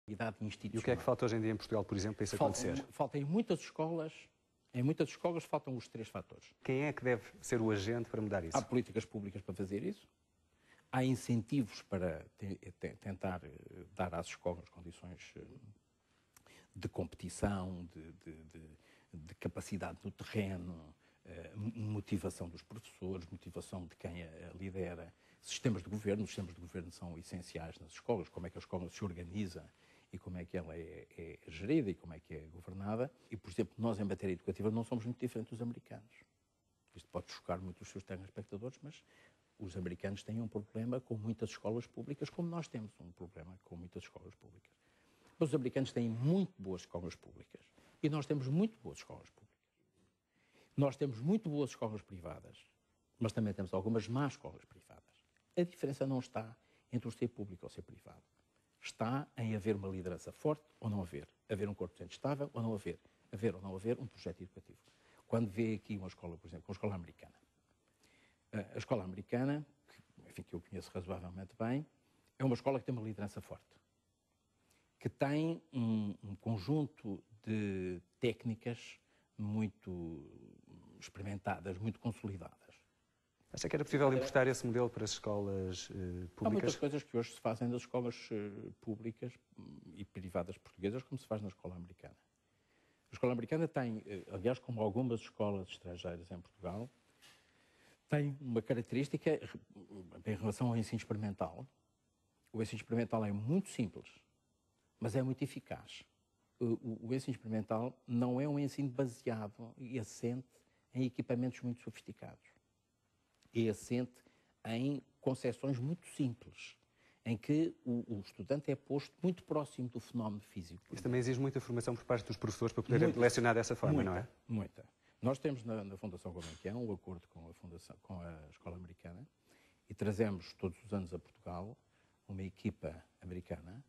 institucional. E o que é que falta hoje em dia em Portugal, por exemplo, para isso acontecer? Falta em muitas escolas faltam os 3 fatores. Quem é que deve ser o agente para mudar isso? Há políticas públicas para fazer isso, há incentivos para tentar dar às escolas condições de competição, de capacidade no terreno, motivação dos professores, motivação de quem a lidera. Os sistemas de governo são essenciais nas escolas, como é que a escola se organiza e como é que ela é gerida e como é que é governada. E, por exemplo, nós em matéria educativa não somos muito diferentes dos americanos. Isto pode chocar muito os seus telespectadores, mas os americanos têm um problema com muitas escolas públicas, como nós temos um problema com muitas escolas públicas. Mas os americanos têm muito boas escolas públicas e nós temos muito boas escolas públicas. Nós temos muito boas escolas privadas, mas também temos algumas más escolas privadas. A diferença não está entre o ser público ou ser privado. Está em haver uma liderança forte ou não haver um corpo docente estável ou não haver ou não haver um projeto educativo. Quando vê aqui uma escola, por exemplo, uma escola americana, a escola americana, que eu conheço razoavelmente bem, é uma escola que tem uma liderança forte, que tem um conjunto de técnicas muito experimentadas, muito consolidadas. Acha que era possível importar esse modelo para as escolas públicas? Há muitas coisas que hoje se fazem nas escolas públicas e privadas portuguesas, como se faz na escola americana. A escola americana tem, aliás, como algumas escolas estrangeiras em Portugal, tem uma característica em relação ao ensino experimental. O ensino experimental é muito simples, mas é muito eficaz. O ensino experimental não é um ensino baseado e assente em equipamentos muito sofisticados. É assente em concepções muito simples, em que o estudante é posto muito próximo do fenómeno físico. Isso também exige muita formação por parte dos professores para poderem lecionar dessa forma, não é? Muita. Nós temos na Fundação Gulbenkian um acordo com a Escola Americana e trazemos todos os anos a Portugal uma equipa americana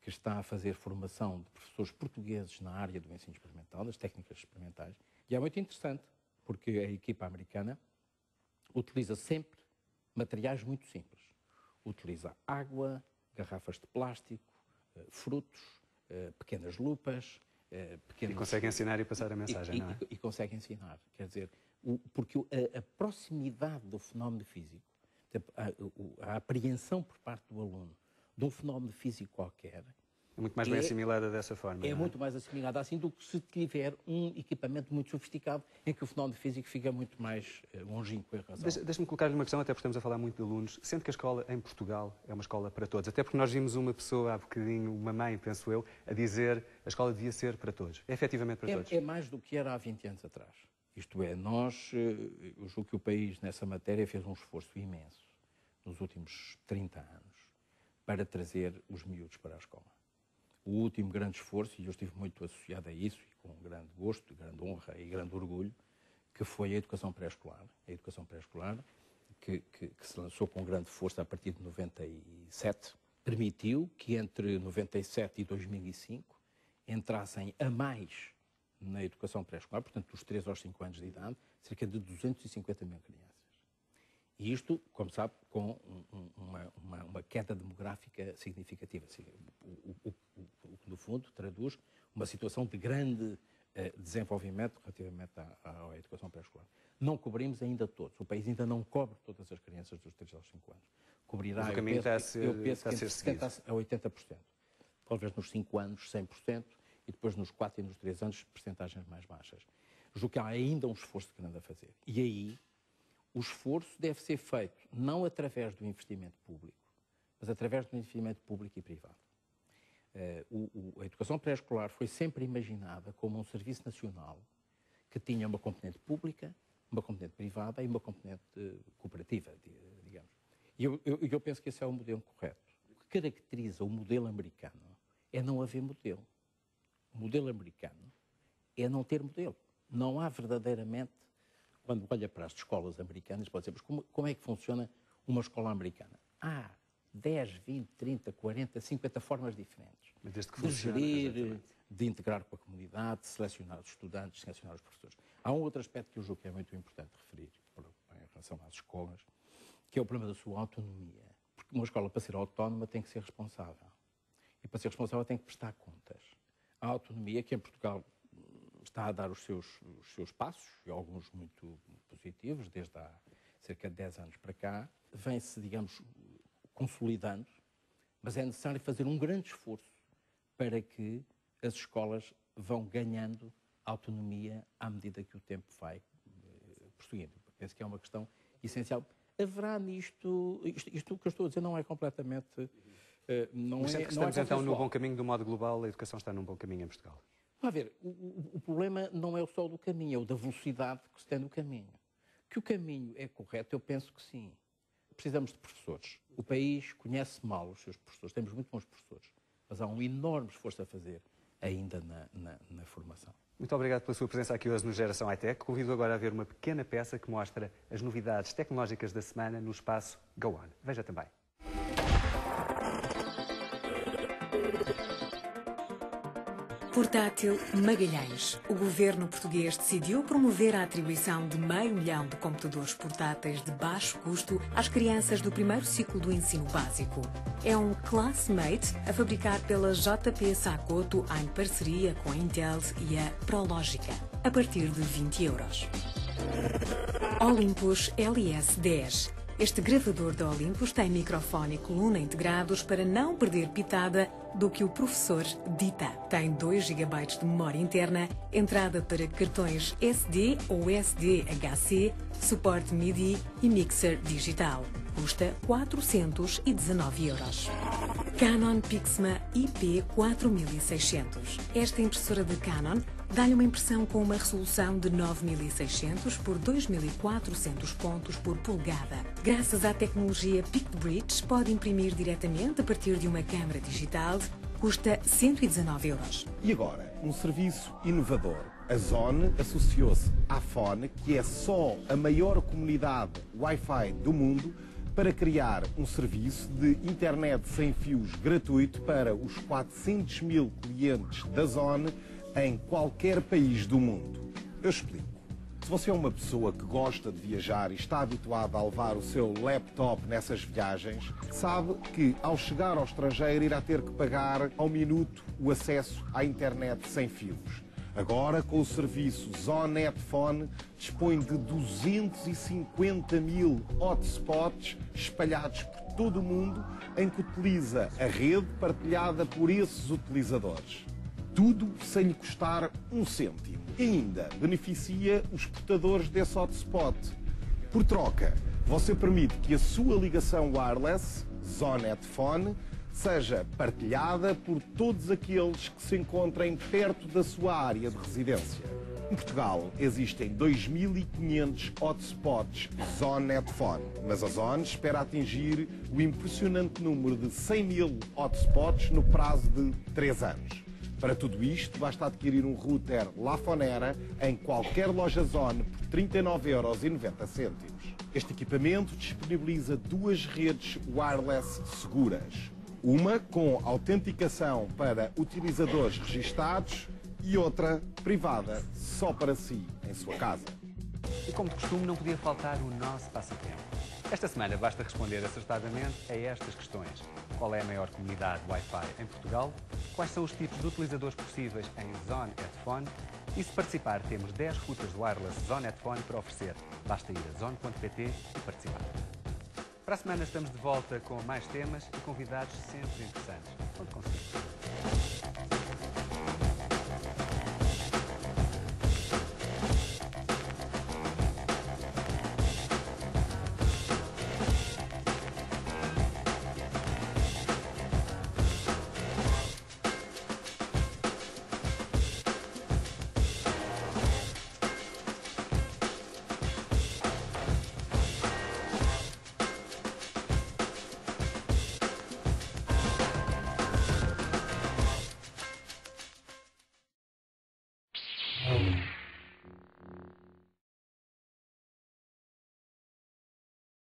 que está a fazer formação de professores portugueses na área do ensino experimental, das técnicas experimentais. E é muito interessante, porque a equipa americana utiliza sempre materiais muito simples. Utiliza água, garrafas de plástico, frutos, pequenas lupas, E consegue ensinar e passar a mensagem, não é? E consegue ensinar. Quer dizer, porque a proximidade do fenómeno físico, a apreensão por parte do aluno de um fenómeno físico qualquer, é muito mais bem assimilada dessa forma. É muito mais assimilada assim do que se tiver um equipamento muito sofisticado em que o fenómeno físico fica muito mais longínquo em razão. Deixe-me colocar-lhe uma questão, até porque estamos a falar muito de alunos. Sendo que a escola em Portugal é uma escola para todos, até porque nós vimos uma pessoa há bocadinho, uma mãe, penso eu, a dizer a escola devia ser para todos. É efetivamente para todos. É mais do que era há 20 anos atrás. Isto é, eu julgo que o país nessa matéria fez um esforço imenso nos últimos 30 anos para trazer os miúdos para a escola. O último grande esforço, e eu estive muito associado a isso, e com grande gosto, grande honra e grande orgulho, que foi a educação pré-escolar. A educação pré-escolar, que se lançou com grande força a partir de 97, permitiu que entre 97 e 2005 entrassem a mais na educação pré-escolar, portanto, dos 3 aos 5 anos de idade, cerca de 250 mil crianças. E isto, como sabe, com uma queda demográfica significativa, o que, no fundo, traduz uma situação de grande desenvolvimento relativamente à educação pré-escolar. Não cobrimos ainda todos. O país ainda não cobre todas as crianças dos 3 aos 5 anos. Cobrirá, o caminho está a ser entre 70% a 80%. Talvez nos 5 anos, 100%, e depois nos 4 e nos 3 anos, percentagens mais baixas. Julgo que há ainda um esforço grande a fazer. E aí, o esforço deve ser feito não através do investimento público, mas através do investimento público e privado. A educação pré-escolar foi sempre imaginada como um serviço nacional que tinha uma componente pública, uma componente privada e uma componente cooperativa, digamos. E eu penso que esse é o modelo correto. O que caracteriza o modelo americano é não haver modelo. O modelo americano é não ter modelo. Não há verdadeiramente, quando olha para as escolas americanas, pode dizer, mas como é que funciona uma escola americana? Há 10, 20, 30, 40, 50 formas diferentes de gerir, exatamente, de integrar com a comunidade, de selecionar os estudantes, de selecionar os professores. Há um outro aspecto que eu julgo que é muito importante referir em relação às escolas, que é o problema da sua autonomia. Porque uma escola, para ser autónoma, tem que ser responsável. E para ser responsável tem que prestar contas. A autonomia, que em Portugal está a dar os seus passos, e alguns muito positivos, desde há cerca de 10 anos para cá, vem-se, digamos, consolidando, mas é necessário fazer um grande esforço para que as escolas vão ganhando autonomia à medida que o tempo vai prosseguindo. Penso que é uma questão essencial. Haverá nisto, isto que eu estou a dizer não é completamente... Mas sempre que estamos então no bom caminho do modo global, a educação está num bom caminho em Portugal. Vamos ver, o problema não é só o do caminho, é o da velocidade que se tem no caminho. Que o caminho é correto, eu penso que sim. Precisamos de professores. O país conhece mal os seus professores, temos muito bons professores, mas há um enorme esforço a fazer ainda na formação. Muito obrigado pela sua presença aqui hoje no Geração high-tech. Convido agora a ver uma pequena peça que mostra as novidades tecnológicas da semana no espaço Go On. Veja também. Portátil Magalhães. O governo português decidiu promover a atribuição de 500 mil de computadores portáteis de baixo custo às crianças do primeiro ciclo do ensino básico. É um Classmate a fabricar pela JP Sakoto em parceria com a Intel e a Prológica, a partir de 20 euros. Olympus LS10. Este gravador da Olympus tem microfone e coluna integrados para não perder pitada do que o professor dita. Tem 2 GB de memória interna, entrada para cartões SD ou SD-HC, suporte MIDI e mixer digital. Custa 419 euros. Canon Pixma IP4600. Esta impressora de Canon dá-lhe uma impressão com uma resolução de 9600 por 2400 pontos por polegada. Graças à tecnologia PictBridge, pode imprimir diretamente a partir de uma câmara digital. Custa 119 euros. E agora, um serviço inovador. A Zone associou-se à Fone, que é só a maior comunidade Wi-Fi do mundo, para criar um serviço de internet sem fios gratuito para os 400 mil clientes da Zone em qualquer país do mundo. Eu explico. Se você é uma pessoa que gosta de viajar e está habituada a levar o seu laptop nessas viagens, sabe que ao chegar ao estrangeiro irá ter que pagar ao minuto o acesso à internet sem fios. Agora, com o serviço Zonet Phone, dispõe de 250 mil hotspots espalhados por todo o mundo, em que utiliza a rede partilhada por esses utilizadores. Tudo sem lhe custar um cêntimo. E ainda beneficia os portadores desse hotspot. Por troca, você permite que a sua ligação wireless, Zonet Phone, seja partilhada por todos aqueles que se encontrem perto da sua área de residência. Em Portugal existem 2.500 hotspots Zonet Phone, mas a Zone espera atingir o impressionante número de 100 mil hotspots no prazo de 3 anos. Para tudo isto, basta adquirir um router Lafonera em qualquer loja Zone por 39,90 €. Este equipamento disponibiliza 2 redes wireless seguras. Uma com autenticação para utilizadores registados e outra privada, só para si, em sua casa. E como de costume, não podia faltar o nosso passatempo. Esta semana basta responder acertadamente a estas questões. Qual é a maior comunidade Wi-Fi em Portugal? Quais são os tipos de utilizadores possíveis em Zone Phone? E se participar, temos 10 routers wireless Zone Phone para oferecer. Basta ir a zone.pt e participar. Para a semana estamos de volta com mais temas e convidados sempre interessantes. Conto consigo.